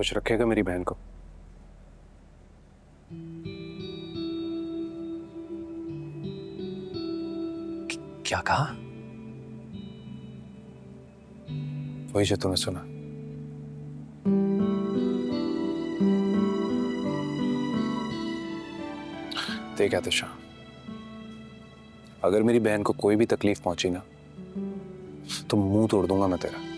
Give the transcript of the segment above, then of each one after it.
खुश रखेगा मेरी बहन को। क्या कहा? वही जो तूने सुना। देख आतिशा, अगर मेरी बहन को कोई भी तकलीफ पहुंची ना तो मुंह तोड़ दूंगा मैं तेरा।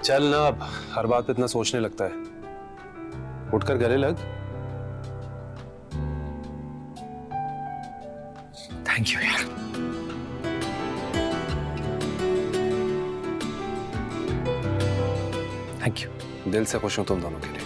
चल ना, अब हर बात पे इतना सोचने लगता है। उठकर गले लग। थैंक यू यार। Thank you. दिल से खुश हूं तुम दोनों के लिए।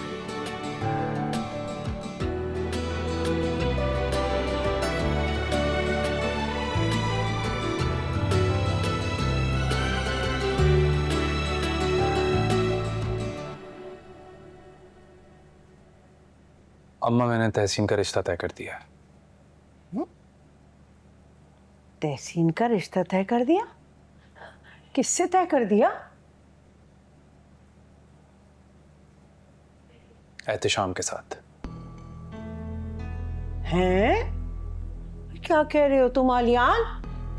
अम्मा, मैंने तहसीन का रिश्ता तय कर दिया है। तहसीन का रिश्ता तय कर दिया? किससे तय कर दिया? एहतिशाम के साथ। हैं? क्या कह रहे हो तुम आलियान?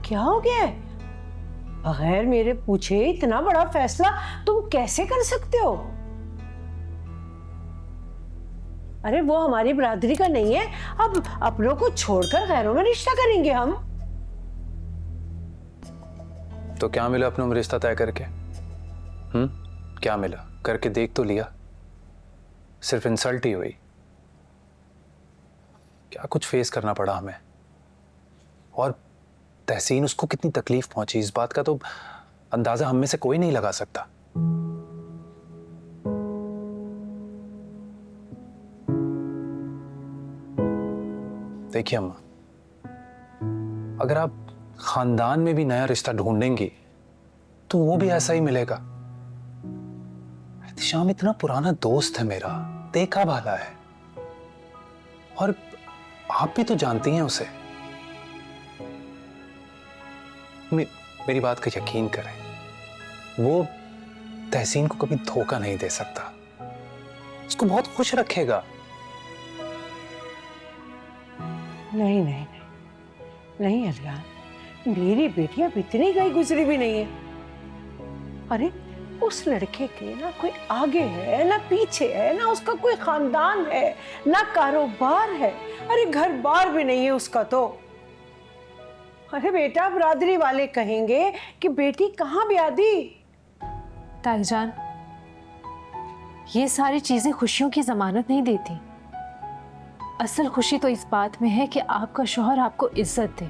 क्या हो गया है? बगैर मेरे पूछे इतना बड़ा फैसला तुम कैसे कर सकते हो? अरे वो हमारी बिरादरी का नहीं है, अब अपनों को छोड़कर गैरों में रिश्ता करेंगे हम। तो क्या मिला अपनों में रिश्ता तय करके? क्या मिला? करके देख तो लिया, सिर्फ इंसल्ट ही हुई। क्या कुछ फेस करना पड़ा हमें। और तहसीन, उसको कितनी तकलीफ पहुंची इस बात का तो अंदाजा हम में से कोई नहीं लगा सकता। देखिए अम्मा, अगर आप खानदान में भी नया रिश्ता ढूंढेंगी तो वो भी ऐसा ही मिलेगा। एहतिशाम इतना पुराना दोस्त है मेरा, देखा भाला है, और आप भी तो जानती हैं उसे। मेरी बात का यकीन करें, वो तहसीन को कभी धोखा नहीं दे सकता, उसको बहुत खुश रखेगा। नहीं नहीं नहीं नहीं अलियान, मेरी बेटी अब इतनी गई गुजरी भी नहीं है। अरे उस लड़के के ना कोई आगे है ना पीछे है, ना उसका कोई खानदान है ना कारोबार है, अरे घर बार भी नहीं है उसका तो। अरे बेटा, बिरादरी वाले कहेंगे कि बेटी कहाँ ब्याह दी। ताईजान, ये सारी चीजें खुशियों की जमानत नहीं देती। असल खुशी तो इस बात में है कि आपका शौहर आपको इज्जत दे,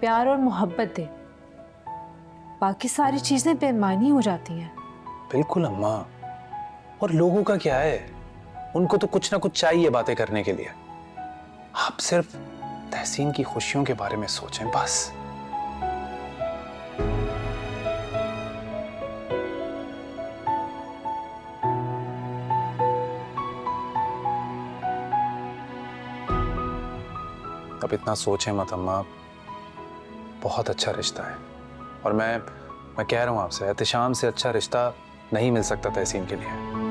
प्यार और मोहब्बत दे। बाकी सारी चीजें बेमानी हो जाती हैं। बिल्कुल अम्मा, और लोगों का क्या है, उनको तो कुछ ना कुछ चाहिए बातें करने के लिए। आप सिर्फ तहसीन की खुशियों के बारे में सोचें बस। अब इतना सोचें मत अम्मा, बहुत अच्छा रिश्ता है, और मैं कह रहा हूं आपसे, एहतिशाम से अच्छा रिश्ता नहीं मिल सकता तहसीन के लिए।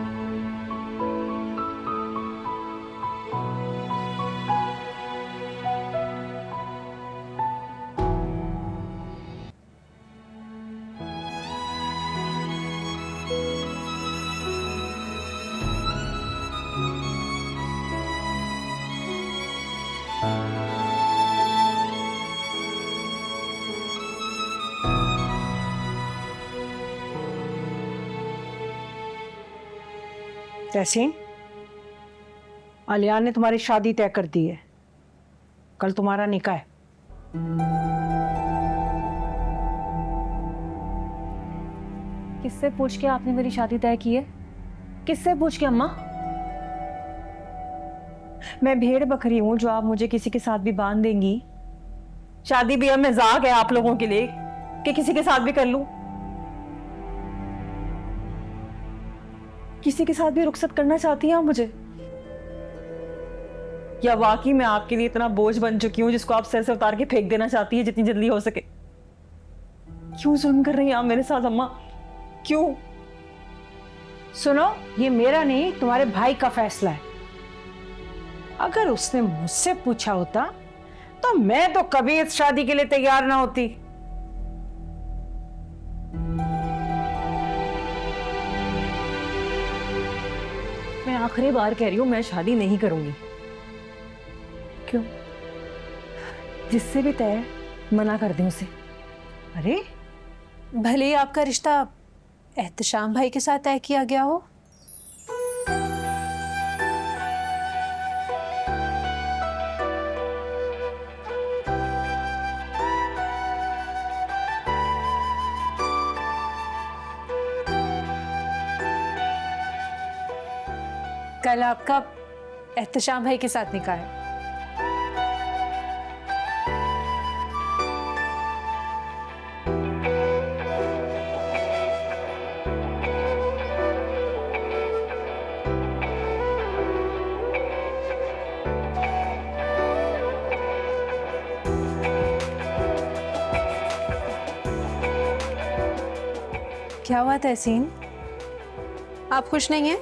तहसीन, आलियान ने तुम्हारी शादी तय कर दी है, कल तुम्हारा निकाह है। किससे पूछ के आपने मेरी शादी तय की है? किससे पूछ के अम्मा? मैं भेड़ बकरी हूं जो आप मुझे किसी के साथ भी बांध देंगी? शादी भी अब मजाक है आप लोगों के लिए कि किसी के साथ भी कर लूं? किसी के साथ भी रुखसत करना चाहती हैं आप मुझे? या वाकई मैं आपके लिए इतना बोझ बन चुकी हूँ जिसको आप सर से उतार के फेंक देना चाहती है जितनी जल्दी हो सके? क्यों जुल्म कर रही हैं आप मेरे साथ अम्मा? क्यों? सुनो, ये मेरा नहीं तुम्हारे भाई का फैसला है। अगर उसने मुझसे पूछा होता तो मैं तो कभी इस शादी के लिए तैयार ना होती। मैं आखिरी बार कह रही हूँ, मैं शादी नहीं करूंगी। क्यों? जिससे भी तय है, मना कर दें उसे। अरे भले ही आपका रिश्ता एहतशाम भाई के साथ तय किया गया हो। कल आपका एहतशाम भाई के साथ निकाह है। क्या हुआ तहसीन, आप खुश नहीं हैं?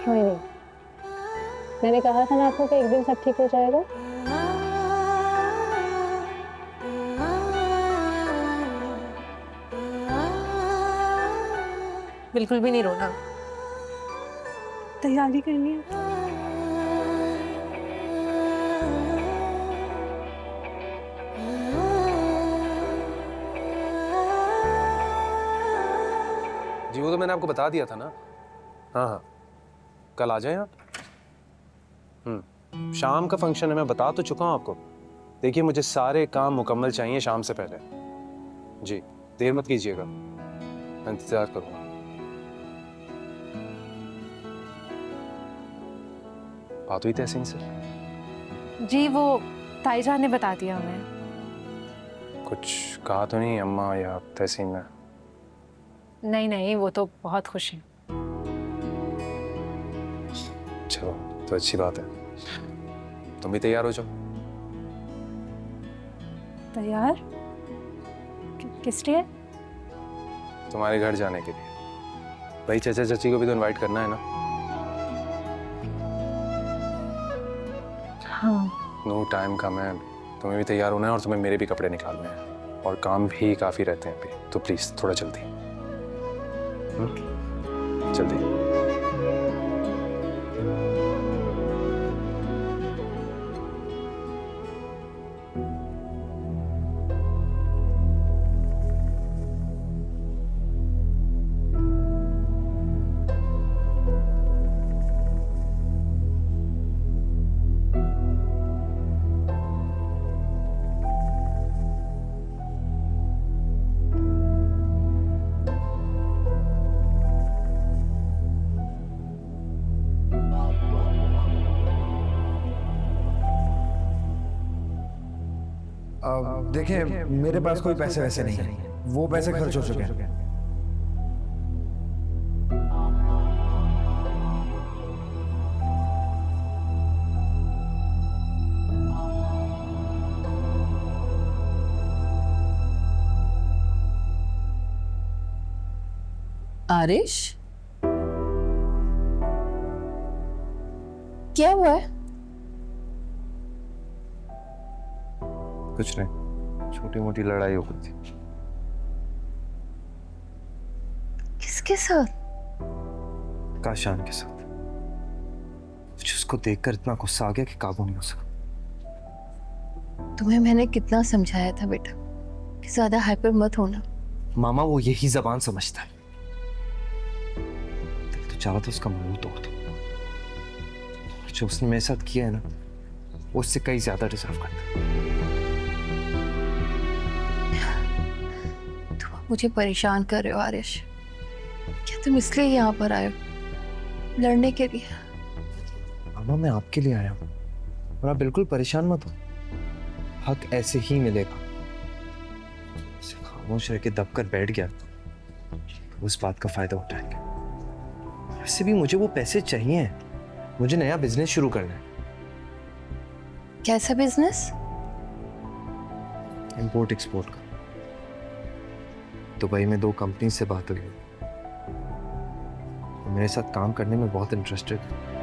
कोई नहीं, मैंने कहा था ना आपको कि एक दिन सब ठीक हो जाएगा। बिल्कुल भी नहीं रोना, तैयारी करनी है। जी वो तो मैंने आपको बता दिया था ना। हाँ हाँ, कल आ जाए आप। शाम का फंक्शन है, मैं बता तो चुका हूँ आपको। देखिए मुझे सारे काम मुकम्मल चाहिए शाम से पहले। जी देर मत कीजिएगा, मैं इंतजार करूँगा। बात हुई तहसीन से? जी वो ताईजान ने बता दिया हमें। कुछ कहा तो नहीं अम्मा या तहसीन ने? नहीं नहीं, वो तो बहुत खुश हैं। चलो तो अच्छी बात है, तुम भी तैयार हो जाओ। तैयार? किस लिए? तुम्हारे घर जाने के लिए। भाई चाचा चाची को भी तो इनवाइट करना है ना। हाँ। नो टाइम कम है, तुम्हें भी तैयार होना है और तुम्हें मेरे भी कपड़े निकालने हैं और काम भी काफी रहते हैं अभी, तो प्लीज थोड़ा जल्दी। जल्दी। देखिए मेरे पास कोई पैसे वैसे नहीं है, वो पैसे खर्च हो चुके हैं। आरिश, क्या हुआ है? कुछ नहीं, छोटी मोटी लड़ाई हो गई थी। किसके साथ? काशान के साथ। मुझे उसको देखकर इतना गुस्सा आ गया कि काबू नहीं हो सका। तुम्हें मैंने कितना समझाया था बेटा कि ज्यादा हाइपर मत होना। मामा वो यही जबान समझता है। दिल तो चाहा था उसका मुंह तोड़ दो। जो उसने मेरे साथ किया है ना, वो उससे कई ज्यादा डिजर्व करता है। मुझे परेशान कर रहे हो आरिश। क्या तुम इसलिए यहाँ पर आए हो, लड़ने के लिए? मामा मैं आपके लिए आया हूँ। और आप बिल्कुल परेशान मत हो, हक ऐसे ही मिलेगा। ऐसे खामोश रह के दबकर बैठ गया तो उस बात का फायदा उठाएंगे। वैसे भी मुझे वो पैसे चाहिए, मुझे नया बिजनेस शुरू करना है। कैसा बिजनेस? इंपोर्ट एक्सपोर्ट का। दुबई में 2 कंपनी से बात हुई, मेरे साथ काम करने में बहुत इंटरेस्टेड है।